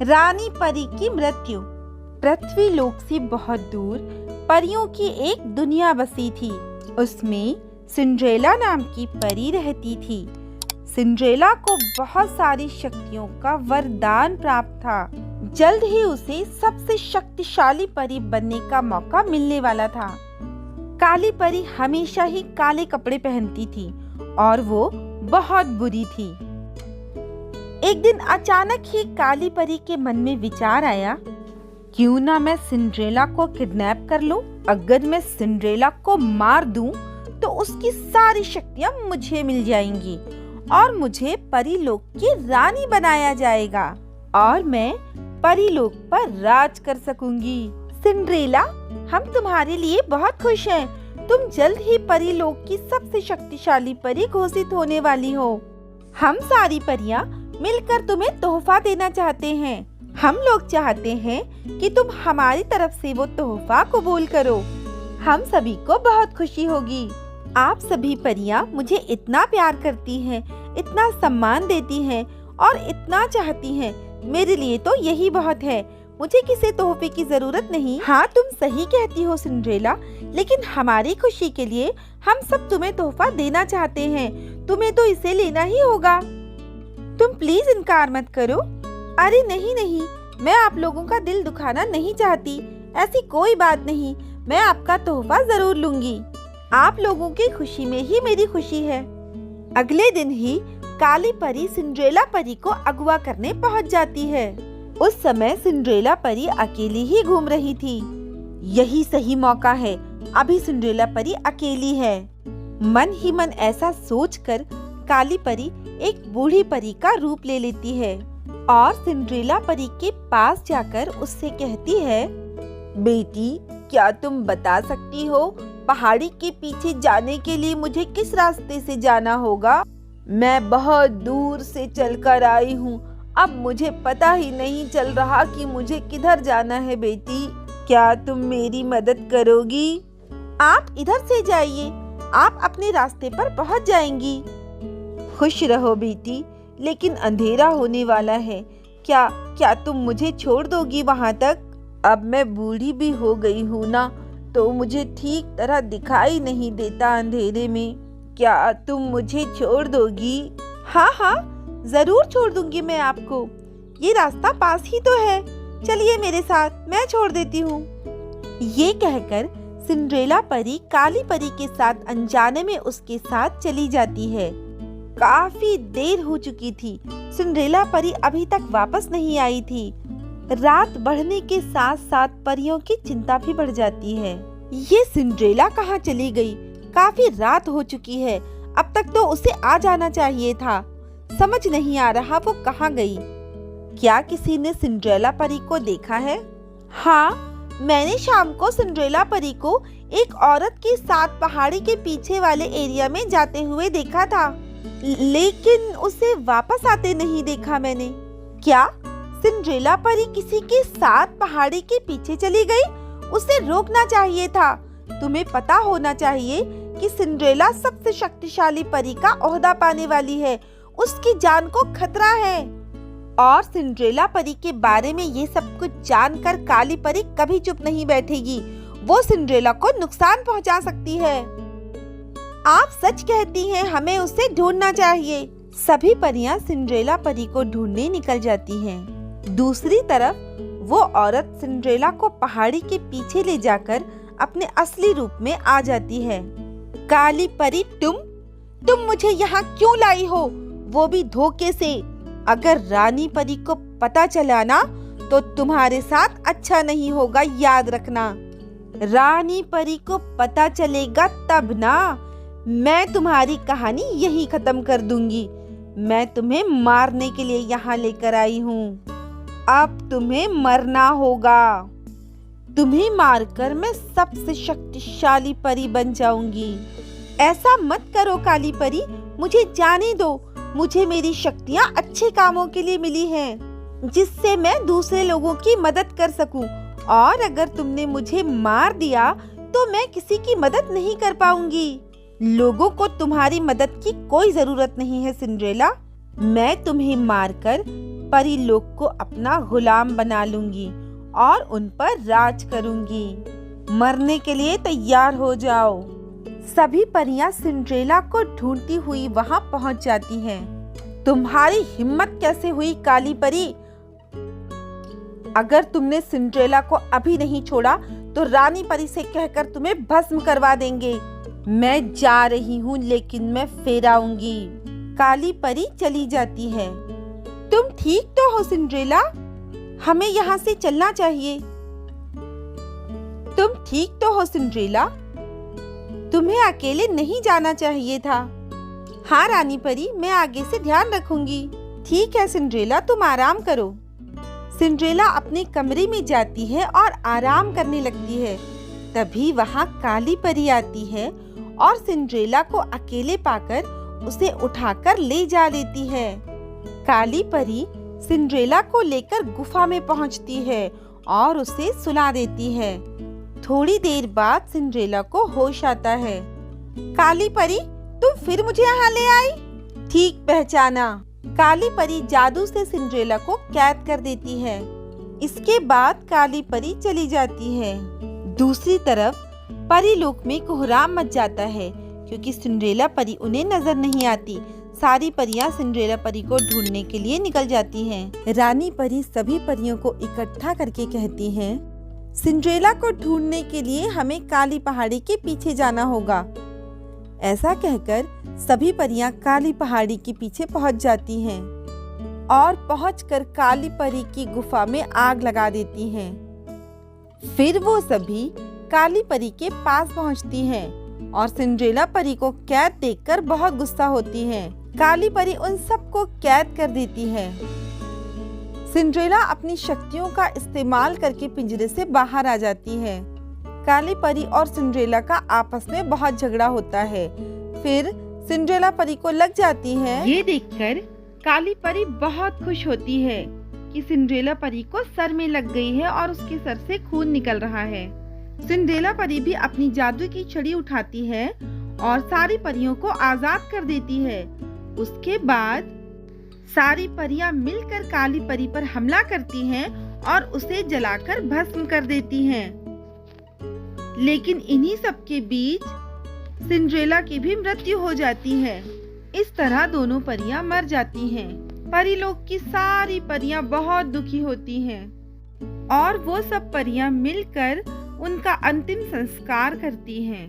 रानी परी की मृत्यु। पृथ्वी लोक से बहुत दूर परियों की एक दुनिया बसी थी। उसमें सिंड्रेला नाम की परी रहती थी। सिंड्रेला को बहुत सारी शक्तियों का वरदान प्राप्त था। जल्द ही उसे सबसे शक्तिशाली परी बनने का मौका मिलने वाला था। काली परी हमेशा ही काले कपड़े पहनती थी और वो बहुत बुरी थी। एक दिन अचानक ही काली परी के मन में विचार आया, क्यों ना मैं सिंड्रेला को किडनैप कर लूं। अगर मैं सिंड्रेला को मार दूं तो उसकी सारी शक्तियां मुझे मिल जाएंगी और मुझे परीलोक की रानी बनाया जाएगा और मैं परीलोक पर राज कर सकूंगी। सिंड्रेला, हम तुम्हारे लिए बहुत खुश हैं। तुम जल्द ही परीलोक की सबसे शक्तिशाली परी घोषित होने वाली हो। हम सारी परियां मिलकर तुम्हें तोहफा देना चाहते हैं। हम लोग चाहते हैं कि तुम हमारी तरफ से वो तोहफा कबूल करो। हम सभी को बहुत खुशी होगी। आप सभी परियां मुझे इतना प्यार करती हैं, इतना सम्मान देती हैं और इतना चाहती हैं। मेरे लिए तो यही बहुत है। मुझे किसी तोहफे की जरूरत नहीं। हाँ, तुम सही कहती हो सिंड्रेला, लेकिन हमारी खुशी के लिए हम सब तुम्हें तोहफा देना चाहते हैं। तुम्हें तो इसे लेना ही होगा। तुम प्लीज इनकार मत करो। अरे नहीं नहीं, मैं आप लोगों का दिल दुखाना नहीं चाहती। ऐसी कोई बात नहीं, मैं आपका तोहफा जरूर लूंगी। आप लोगों की खुशी में ही मेरी खुशी है। अगले दिन ही काली परी सिंड्रेला परी को अगवा करने पहुंच जाती है। उस समय सिंड्रेला परी अकेली ही घूम रही थी। यही सही मौका है। अभी सिंड्रेला परी अकेली है। मन ही मन ऐसा सोचकर काली परी एक बूढ़ी परी का रूप ले लेती है और सिंड्रेला परी के पास जाकर उससे कहती है, बेटी, क्या तुम बता सकती हो पहाड़ी के पीछे जाने के लिए मुझे किस रास्ते से जाना होगा? मैं बहुत दूर से चलकर आई हूँ। अब मुझे पता ही नहीं चल रहा कि मुझे किधर जाना है। बेटी, क्या तुम मेरी मदद करोगी? आप इधर से जाइए, आप अपने रास्ते पर पहुँच जाएंगी। खुश रहो बेटी, लेकिन अंधेरा होने वाला है। क्या तुम मुझे छोड़ दोगी वहाँ तक? अब मैं बूढ़ी भी हो गई हूँ ना, तो मुझे ठीक तरह दिखाई नहीं देता अंधेरे में। क्या तुम मुझे छोड़ दोगी? हाँ, जरूर छोड़ दूंगी मैं आपको। ये रास्ता पास ही तो है। चलिए मेरे साथ, मैं छोड़ देती हूँ। ये कहकर सिंड्रेला परी काली परी के साथ अनजाने में उसके साथ चली जाती है। काफी देर हो चुकी थी। सिंड्रेला परी अभी तक वापस नहीं आई थी। रात बढ़ने के साथ साथ परियों की चिंता भी बढ़ जाती है। ये सिंड्रेला कहाँ चली गई? काफी रात हो चुकी है। अब तक तो उसे आ जाना चाहिए था। समझ नहीं आ रहा वो कहाँ गई। क्या किसी ने सिंड्रेला परी को देखा है? हाँ, मैंने शाम को सिंड्रेला परी को एक औरत के साथ पहाड़ी के पीछे वाले एरिया में जाते हुए देखा था, लेकिन उसे वापस आते नहीं देखा मैंने। क्या सिंड्रेला परी किसी के साथ पहाड़ी के पीछे चली गई? उसे रोकना चाहिए था। तुम्हें पता होना चाहिए कि सिंड्रेला सबसे शक्तिशाली परी का ओहदा पाने वाली है। उसकी जान को खतरा है। और सिंड्रेला परी के बारे में ये सब कुछ जानकर काली परी कभी चुप नहीं बैठेगी। वो सिंड्रेला को नुकसान पहुंचा सकती है। आप सच कहती हैं, हमें उसे ढूंढना चाहिए। सभी परियां सिंड्रेला परी को ढूंढने निकल जाती हैं। दूसरी तरफ वो औरत सिंड्रेला को पहाड़ी के पीछे ले जाकर अपने असली रूप में आ जाती है। काली परी, तुम मुझे यहाँ क्यों लाई हो? वो भी धोखे से। अगर रानी परी को पता चला ना तो तुम्हारे साथ अच्छा नहीं होगा, याद रखना। रानी परी को पता चलेगा तब ना, मैं तुम्हारी कहानी यही खत्म कर दूंगी। मैं तुम्हें मारने के लिए यहाँ लेकर आई हूँ। अब तुम्हें मरना होगा। तुम्हें मारकर मैं सबसे शक्तिशाली परी बन जाऊंगी। ऐसा मत करो काली परी, मुझे जाने दो। मुझे मेरी शक्तियाँ अच्छे कामों के लिए मिली हैं, जिससे मैं दूसरे लोगों की मदद कर सकूं। और अगर तुमने मुझे मार दिया तो मैं किसी की मदद नहीं कर पाऊंगी। लोगों को तुम्हारी मदद की कोई जरूरत नहीं है सिंड्रेला। मैं तुम्हें मारकर परी लोक को अपना गुलाम बना लूंगी और उन पर राज करूंगी। मरने के लिए तैयार हो जाओ। सभी परियां सिंड्रेला को ढूंढती हुई वहां पहुंच जाती हैं। तुम्हारी हिम्मत कैसे हुई काली परी? अगर तुमने सिंड्रेला को अभी नहीं छोड़ा तो रानी परी से कहकर तुम्हें भस्म करवा देंगे। मैं जा रही हूँ, लेकिन मैं फिर आऊंगी। काली परी चली जाती है। तुम ठीक तो हो सिंड्रेला? हमें यहाँ से चलना चाहिए। तुम ठीक तो हो सिंड्रेला? तुम्हें अकेले नहीं जाना चाहिए था। हाँ रानी परी, मैं आगे से ध्यान रखूंगी। ठीक है सिंड्रेला, तुम आराम करो। सिंड्रेला अपने कमरे में जाती है और आराम करने लगती है। तभी वहाँ काली परी आती है और सिंड्रेला को अकेले पाकर उसे उठाकर ले जा लेती है। काली परी सिंड्रेला को लेकर गुफा में पहुँचती है और उसे सुला देती है। थोड़ी देर बाद सिंड्रेला को होश आता है। काली परी, तुम फिर मुझे यहाँ ले आई? ठीक पहचाना। काली परी जादू से सिंड्रेला को कैद कर देती है। इसके बाद काली परी चली जाती है। दूसरी तरफ परी लोक में कोहराम मच जाता है क्योंकि सिंड्रेला परी उन्हें नजर नहीं आती। सारी परियां सिंड्रेला परी को ढूंढने के लिए निकल जाती हैं। रानी परी सभी परियों को इकट्ठा करके कहती हैं, सिंड्रेला को ढूंढने के लिए हमें काली पहाड़ी के पीछे जाना होगा। ऐसा कहकर सभी परियां काली पहाड़ी के पीछे पहुंच जाती हैं और पहुंचकर काली परी की गुफा में आग लगा देती हैं। फिर वो सभी काली परी के पास पहुंचती हैं और सिंड्रेला परी को कैद देखकर बहुत गुस्सा होती हैं। काली परी उन सबको कैद कर देती है। सिंड्रेला अपनी शक्तियों का इस्तेमाल करके पिंजरे से बाहर आ जाती है। काली परी और सिंड्रेला का आपस में बहुत झगड़ा होता है। फिर सिंड्रेला परी को लग जाती है। ये देखकर काली परी बहुत खुश होती है कि सिंड्रेला परी को सर में लग गई है और उसके सर से खून निकल रहा है। सिंड्रेला परी भी अपनी जादू की छड़ी उठाती है और सारी परियों को आजाद कर देती है। उसके बाद सारी परियां मिलकर काली परी पर हमला करती हैं और उसे जलाकर भस्म कर देती हैं। लेकिन इन्हीं सब के बीच सिंड्रेला की भी मृत्यु हो जाती है। इस तरह दोनों परियां मर जाती हैं। परीलोक की सारी परियां बहुत दुखी होती हैं और वो सब परियां मिलकर उनका अंतिम संस्कार करती हैं।